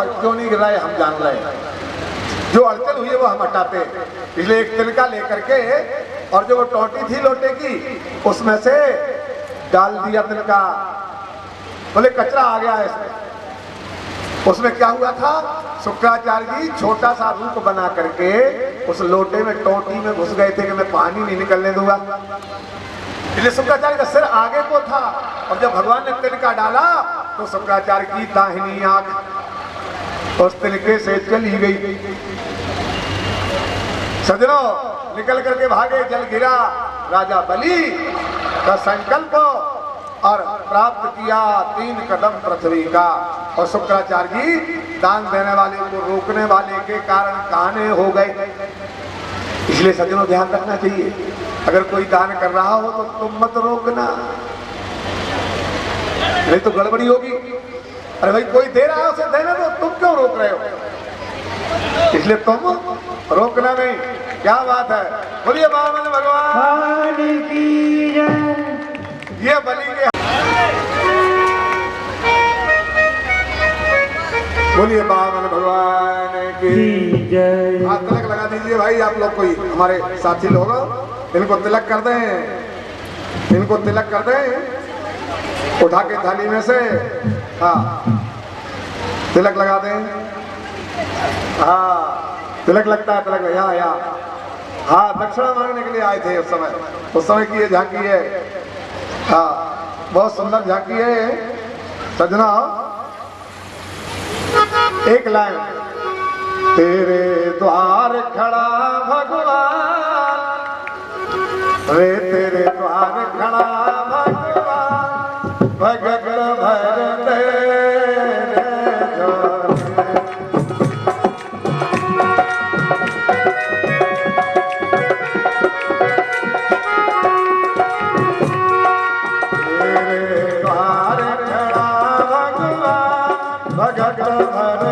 क्यों नहीं गिराए हम जान रहे हैं। जो अड़चन हुई है वो हम हटाते, इसलिए एक तिनका लेकर के और जो वो टोटी थी लोटे की उसमें से डाल दिया तिनका। बोले कचरा आ गया है इसमें। उसमें क्या हुआ था, शुक्राचार्य जी छोटा सा रूप बना करके उस लोटे में टोटी में घुस गए थे कि मैं पानी नहीं निकलने दूंगा। इसलिए शुक्राचार्य का सिर आगे को था और जब भगवान ने तिनका डाला तो शुक्राचार्य की दाहिनी आंख उस तिनके से चली गई। सजनों निकल करके भागे, जल गिरा, राजा बलि का संकल्प और प्राप्त किया 3 कदम पृथ्वी का। और शुक्राचार्य जी दान देने वाले को रोकने वाले के कारण काने हो गए। इसलिए सज्जनों ध्यान रखना चाहिए, अगर कोई दान कर रहा हो तो तुम मत रोकना, नहीं तो गड़बड़ी होगी। अरे भाई कोई दे रहा है उसे देने दो, तुम क्यों रोक रहे हो? इसलिए तुम रोकना नहीं। क्या बात है, बोलिए वामन भगवान की जय। ये बलि के बोलिए वामन भगवान की जय। हाथ तिलक लगा दीजिए भाई, आप लोग कोई हमारे साथी लोग इनको तिलक कर दें, इनको तिलक कर दें, उठा के थाली में से। हाँ तिलक लगा दें। हाँ तिलक लगता है, तिलक यहाँ यहाँ। हाँ दक्षिणा मांगने के लिए आए थे उस समय की ये झांकी है। हाँ बहुत सुंदर झांकी है सजना। एक लाइन, तेरे द्वार खड़ा भगवान, रे तेरे द्वार खड़ा भगवान, भगत भर तेरे द्वार खड़ा भगवान, भगत भर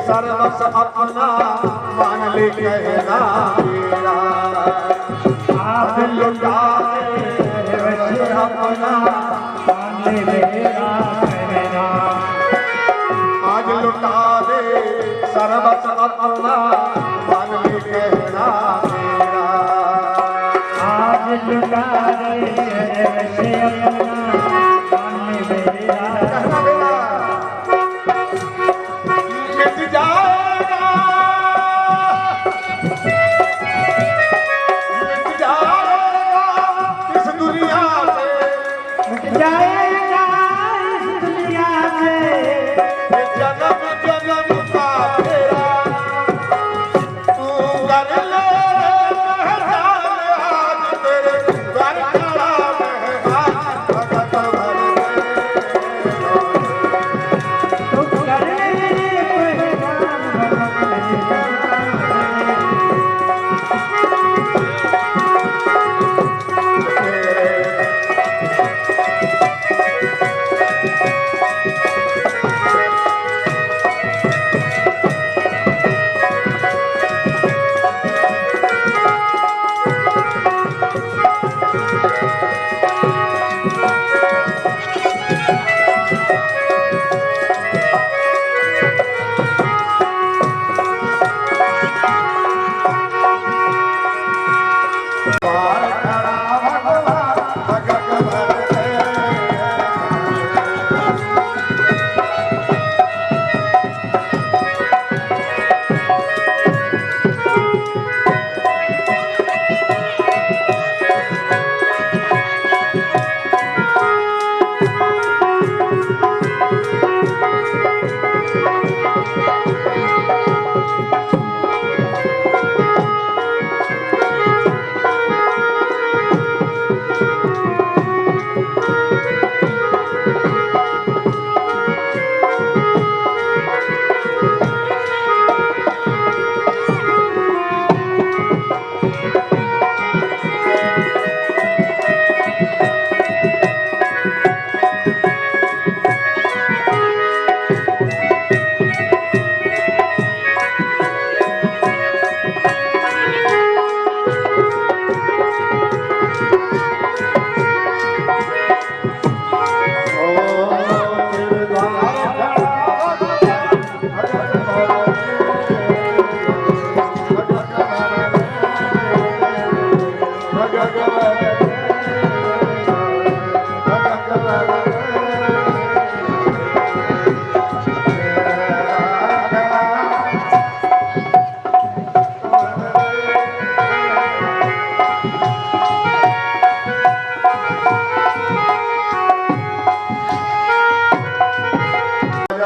सर्वस अपना मान ले कहना मेरा। आज लुटा दे अपना मान ले मेरा। आज लुटा दे सर्वस अपना मान ले कहना मेरा। आज लुटा दे अपना मान ले मेरा। कहना मेरा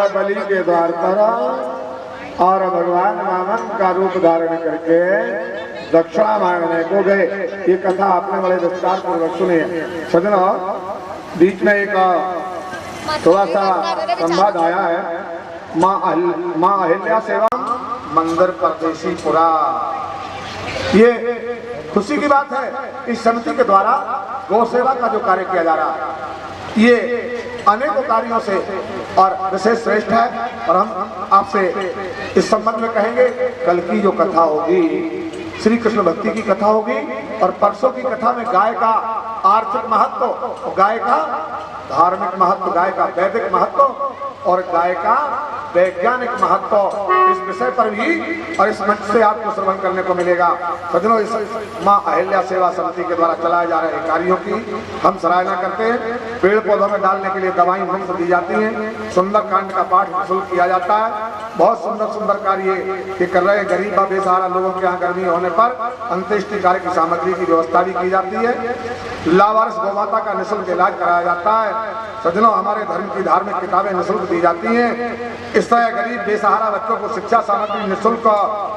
बलि के द्वार पर और भगवान वामन का रूप धारण करके दक्षिणा मांगने को गए। ये कथा आपने बड़े विस्तार पूर्वक सुनी है। सजनों, बीच में एक थोड़ा सा संवाद आया है। माँ अहिल्या सेवा मंदिर परदेशी पुरा। ये खुशी की बात है, इस समिति के द्वारा गौ सेवा का जो कार्य किया जा रहा है ये अनेकों कार्यों से और विशेष श्रेष्ठ है। और हम आपसे इस संबंध में कहेंगे, कल की जो कथा होगी श्री कृष्ण भक्ति की कथा होगी, और परसों की कथा में गाय का आर्थिक महत्व, गाय का धार्मिक महत्व, गाय का वैदिक महत्व और गाय का वैज्ञानिक महत्व, इस विषय पर भी और इस मंच से आपको श्रवण करने को मिलेगा। सज्जनों, इस माँ अहिल्या सेवा समिति के द्वारा चलाए जा रहे कार्यों की हम सराहना करते हैं। पेड़ पौधों में डालने के लिए दवाई मुफ्त दी जाती हैं, सुंदर कांड का पाठ निःशुल्क किया जाता है। बहुत सुंदर सुंदर कार्य ये कर रहे हैं। गरीब व बेसहारा लोगों के यहाँ गर्मी होने पर अंत्येष्टि कार्य की सामग्री की व्यवस्था भी की जाती है। लावारिस गौमाता का निःशुल्क इलाज कराया जाता है। सज्जनों, हमारे धर्म की धार्मिक किताबें निःशुल्क दी जाती हैं। इस तरह गरीब बेसहारा बच्चों को शिक्षा सामग्री निःशुल्क,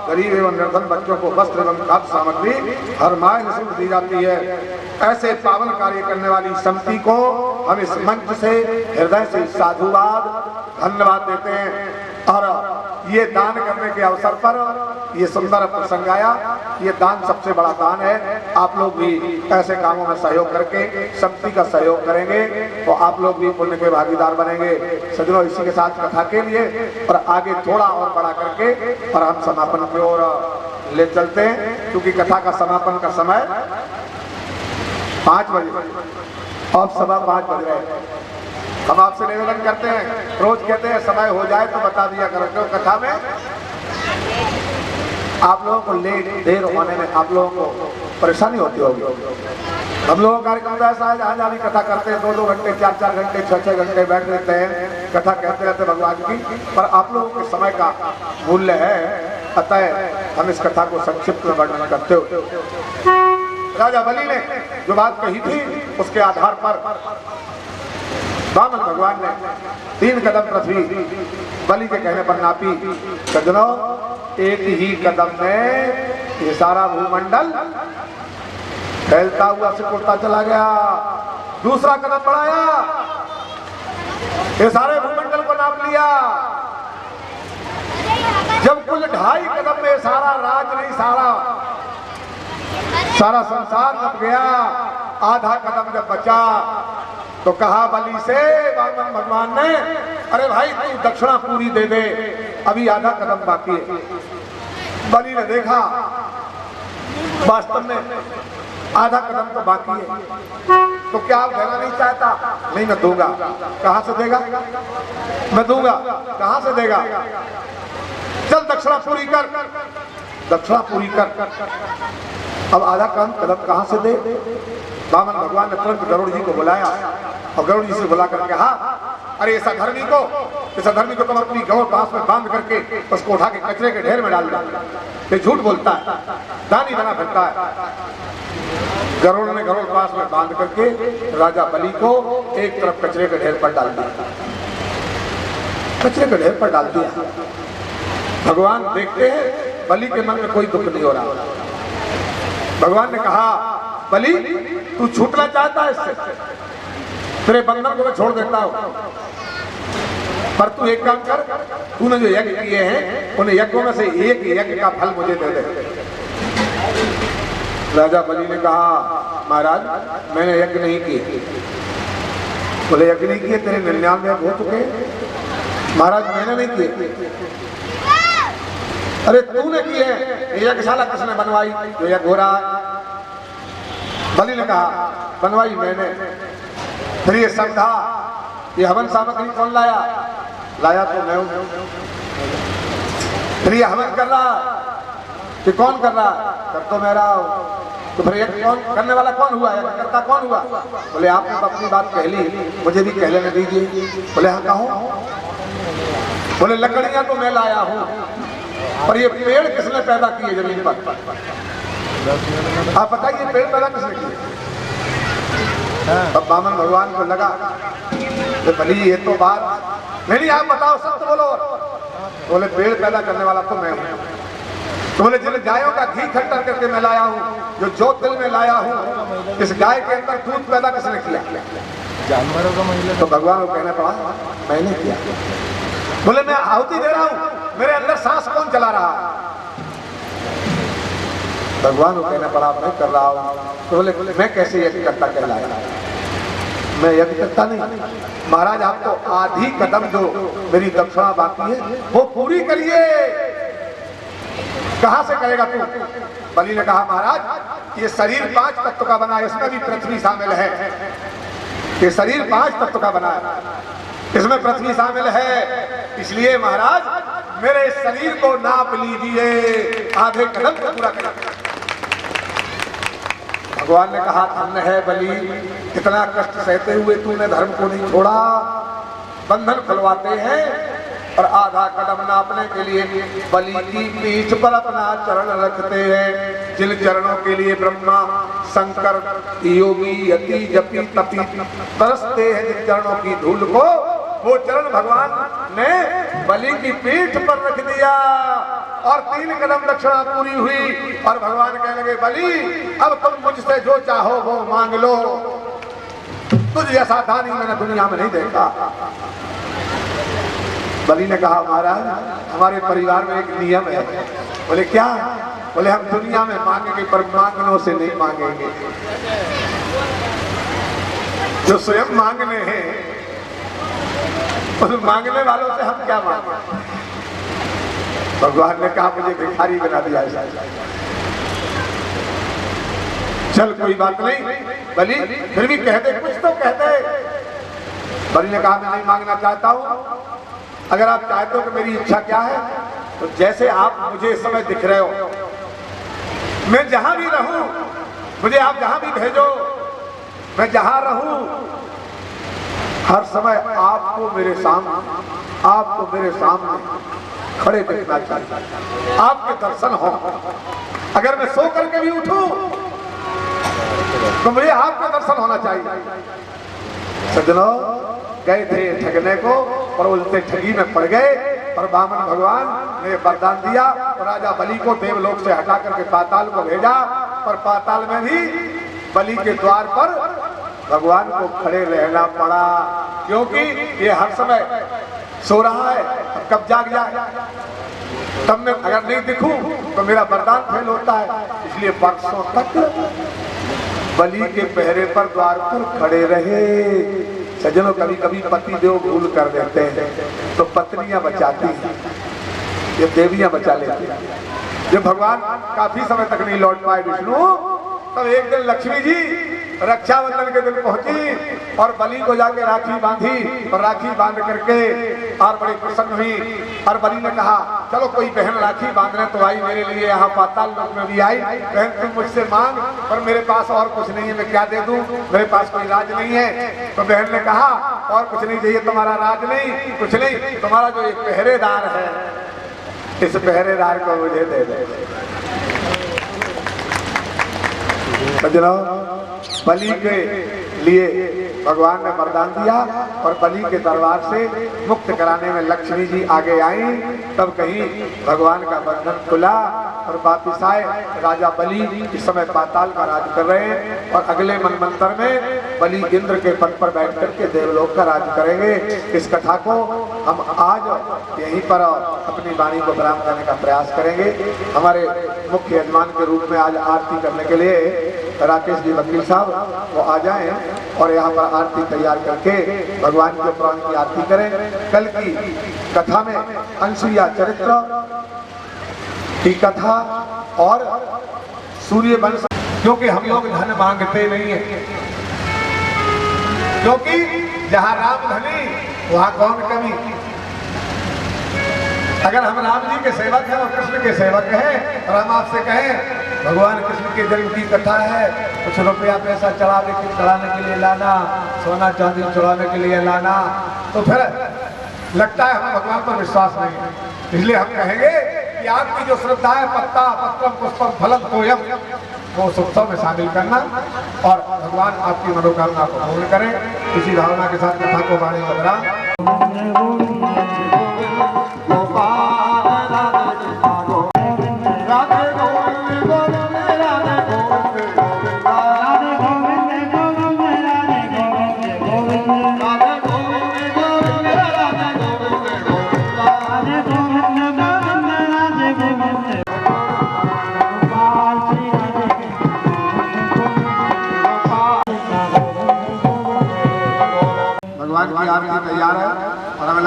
गरीब एवं निर्धन बच्चों को वस्त्र एवं खाद्य सामग्री हर माह निःशुल्क दी जाती है। ऐसे पावन कार्य करने वाली समिति को हम इस मंच से हृदय से साधुवाद धन्यवाद देते हैं। और ये दान करने के अवसर पर ये सुंदर प्रसंग आया। ये दान सबसे बड़ा दान है। आप लोग भी ऐसे कामों में सहयोग करके समिति का सहयोग करेंगे तो आप लोग भी पुण्य के भागीदार बनेंगे। सज्जनों, इसी के साथ कथा के लिए और आगे थोड़ा और बड़ा करके और हम समापन की ओर ले चलते हैं, क्योंकि कथा का समापन का समय 5 बजे और 5:15 बज रहे हैं। हम आपसे निवेदन करते हैं, रोज कहते हैं समय हो जाए तो बता दिया करो, क्यों कथा में आप लोगों को लेट देर होने में आप लोगों को परेशानी होती होगी। हम लोगों का कार्यक्रम तो ऐसा है, जहाँ जहाँ भी कथा करते हैं 2-2 घंटे 4-4 घंटे 6-6 घंटे बैठ लेते हैं, कथा कहते रहते भगवान की, पर आप लोगों के समय का मूल्य है। अतः हम इस कथा को संक्षिप्त में वर्णन करते हो। राजा बलि ने जो बात कही थी उसके आधार पर वामन भगवान ने 3 कदम पृथ्वी बलि के कहने पर नापी। सज्जनों, एक ही कदम में ये सारा भूमंडल फैलता हुआ सिकुड़ता चला गया। दूसरा कदम बढ़ाया, ये सारे भूमंडल को नाप लिया। जब कुल 2.5 कदम में सारा राज नहीं, सारा संसार नप गया, आधा कदम जब बचा तो कहा बलि से वामन भगवान ने, अरे भाई तू दक्षिणा पूरी दे दे, अभी आधा कदम बाकी है। बलि ने देखा वास्तव में आधा कदम तो बाकी है, तो क्या आप देना नहीं चाहता? नहीं, मैं दूंगा। कहां से देगा? मैं दूंगा। कहां से देगा? चल दक्षिणा पूरी कर, दक्षिणा पूरी कर। अब आधा कदम कहां से दे? वामन भगवान ने तुरंत गरुड़ जी को बुलाया और गरुड़ जी से बुला करके कहा, अरे ऐसा धर्मी को तुम अपनी गौ पास में बांध करके उसको उठा के कचरे के ढेर में डाल दो। ये झूठ बोलता है, दानी बना फिरता है। गरुड़ ने गरुड़ पास में बांध करके राजा बलि को एक तरफ कचरे के ढेर पर डाल दिया, कचरे के ढेर पर डाल दिया। भगवान देखते हैं बलि के मन में कोई दुख नहीं हो रहा। भगवान ने कहा, बलि तू छूटना चाहता है इससे, तेरे बंधन को मैं छोड़ देता हूं, पर तू एक काम कर, तूने जो यज्ञ किए हैं उन यज्ञों में से एक यज्ञ का फल मुझे दे दे। राजा बलि ने कहा, महाराज मैंने यज्ञ नहीं किए। बोले यज्ञ नहीं किए? तेरे 99 यज्ञ हो चुके। महाराज मैंने नहीं किए। अरे तूने किए, यज्ञशाला किसने बनवाई जो यज्ञ हो रहा है? बलि ने कहा, बनवाई मैंने। फिर ये श्रद्धा, ये हवन सामग्री कौन लाया? लाया तो मैं हूं। फिर ये हवन कर रहा कि कौन कर रहा? कर तो मैं रहा हूं। तो फिर यज्ञ कौन करने वाला कौन हुआ, यज्ञ करता कौन हुआ? बोले आपने तो अपनी बात कह ली, मुझे भी कह लेने दीजिए। बोले हाँ कहो। बोले लकड़ियां तो मैं लाया हूं, पर ये पेड़ किसने पैदा किए जमीन पर? आप बताइए पेड़ पैदा किसने किए? अब बामन भगवान को लगा तो भली ये तो बात नहीं, आप बताओ सत्य बोलो। बोले पेड़ पैदा करने वाला तो मैं हूं। तो बोले जिन गायों का घी इकट्ठा करके मैं लाया हूं, जो जोत दिल में लाया हूं, इस गाय के अंदर दूध पैदा किसने किया? जानवरों का महिला। तो भगवान को कहना पड़ा मैंने किया। बोले मैं आहुति दे रहा हूं, मेरे अंदर सांस कौन चला रहा है? भगवान को कहना पड़ा मैं कर रहा हूं। तो बोले मैं कैसे यज्ञ करता कहलाया? मैं यज्ञ करता नहीं। महाराज आप तो आधी कदम जो मेरी दक्षिणा बाकी है वो पूरी करिए। कहां से करेगा तू? बलि ने कहा महाराज ये शरीर 5 तत्व का बना है, इसमें भी पृथ्वी शामिल है। ये शरीर 5 तत्व का बना है, इसमें पृथ्वी शामिल है, इसलिए महाराज मेरे शरीर को नाप लीजिए, आधे कदम को पूरा करिए। भगवान ने कहा धन्य है बलि, कितना कष्ट सहते हुए तूने धर्म को नहीं छोड़ा। बंधन खुलवाते हैं और आधा कदम नापने के लिए बलि की पीठ पर अपना चरण रखते हैं। जिन चरणों के लिए ब्रह्मा शंकर योगी यति जपी तपी तरसते हैं, जिन चरणों की धूल को, वो चरण भगवान ने बलि की पीठ पर रख दिया और 3 कदम दक्षिणा पूरी हुई। और भगवान कहने लगे बलि अब तुम मुझसे जो चाहो वो मांग लो, तुझ जैसा दानी मैंने दुनिया में नहीं देखा। बलि ने कहा महाराज हमारे परिवार में एक नियम है। बोले क्या? बोले हम दुनिया में मांगेंगे पर मांगनों से नहीं मांगेंगे, जो स्वयं मांगने हैं उस मांगने वालों से हम क्या मांगे? भगवान ने कहा मुझे भिखारी बना दिया है। चल कोई बात नहीं बलि, फिर भी कह दे, कुछ तो कह दे। बलि ने कहा मैं नहीं मांगना चाहता हूं। अगर आप चाहते हो कि मेरी इच्छा क्या है, तो जैसे आप मुझे इस समय दिख रहे हो, मैं जहां भी रहूं, मुझे आप जहां भी भेजो, मैं जहां रहूं हर समय आपको मेरे सामने खड़े देखना चाहिए, आपके दर्शन हो। अगर मैं सो करके भी उठूं तो मुझे आपका दर्शन होना चाहिए। सज्जनों गए थे ठगने को और उल्टे ठगी में पड़ गए, और बामन भगवान ने वरदान दिया और राजा बलि को देवलोक से हटा करके पाताल को भेजा। और पाताल में भी बलि के द्वार पर भगवान को खड़े रहना पड़ा, क्योंकि ये हर समय सो रहा है, कब जाग जाए। तब मैं अगर नहीं दिखूं तो मेरा वरदान फेल होता है, इसलिए वर्षों तक बलि के पहरे पर द्वार पर खड़े रहे। सज्जनों कभी कभी पति देव भूल कर देते हैं तो पत्नियां बचाती हैं, ये देवियां बचा लेती हैं। जब भगवान काफी समय तक नहीं लौट पाए विष्णु, तब एक दिन लक्ष्मी जी रक्षाबंधन के दिन पहुंची और बलि को जाके राखी बांधी, और राखी बांध करके और बड़ी प्रसन्न हुई। और बलि ने कहा चलो कोई बहन राखी बांधने तो आई मेरे लिए, यहाँ पाताल लोक में भी आई। बहन तुम मुझसे मांग, पर मेरे पास और कुछ नहीं है, मैं क्या दे दूं, मेरे पास कोई राज नहीं है। तो बहन ने कहा और कुछ नहीं चाहिए, तुम्हारा राज नहीं, कुछ नहीं, तुम्हारा जो एक पहरेदार है, इस पहरेदार को मुझे दे दे। सज्जनों बलि के लिए भगवान ने वरदान दिया और बलि के दरबार से मुक्त कराने में लक्ष्मी जी आगे आई। तब कहीं भगवान का बंधन खुला और वापिस आए। राजा बलि इस समय पाताल का राज कर रहे हैं और अगले मनमंत्र में बलि इंद्र के पद पर बैठ करके देवलोक का राज करेंगे। इस कथा को हम आज यहीं पर अपनी वाणी को विराम करने का प्रयास करेंगे। हमारे मुख्य यजमान के रूप में आज आरती करने के लिए राकेश जी वकील साहब वो आ जाएं और यहाँ पर आरती तैयार करके भगवान के पुराण की आरती करें। कल की कथा में अनसुईया चरित्र की कथा और सूर्य वंश, क्योंकि हम लोग धन मांगते नहीं है, क्योंकि जहाँ राम धनी वहाँ कौन कमी। अगर हम राम जी के सेवक हैं और कृष्ण के सेवक हैं और हम आपसे कहें भगवान कृष्ण के जन्म की कथा है, कुछ रुपया पैसा चढ़ाने के लिए लाना, सोना चांदी चढ़ाने के लिए लाना, तो फिर लगता है हमें भगवान पर विश्वास नहीं है। इसलिए हम कहेंगे कि आपकी जो श्रद्धा है, पत्ता पत्रम पुष्पम फलम तोयम, वो उत्सव में शामिल करना और भगवान आपकी मनोकामना को पूर्ण करें। इसी भावना के साथ कथा को वाणी में बढ़ा। भगवान की आरती तैयार है और हमें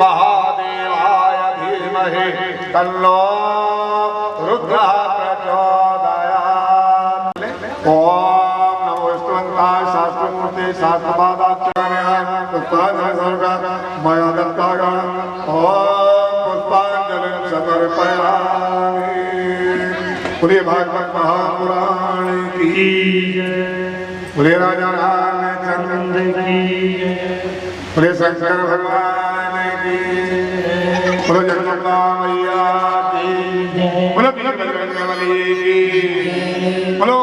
महादेवाय धीमहि तन्नो रुद्रः प्रचोदयात्। ओम नमो स्तुवन्ताय सातपादाचार्य पुष्पांजलि स्वर्ग मया दत्तागा ओम पुष्पांजलि समर्पयामि। बोलिए भागवत महापुराण की बोलिए राजा रामचंद्र की बोलिए शंकर भगवान की बोलो जगदम्बा मैया की बोलो वीरभद्र की बोलो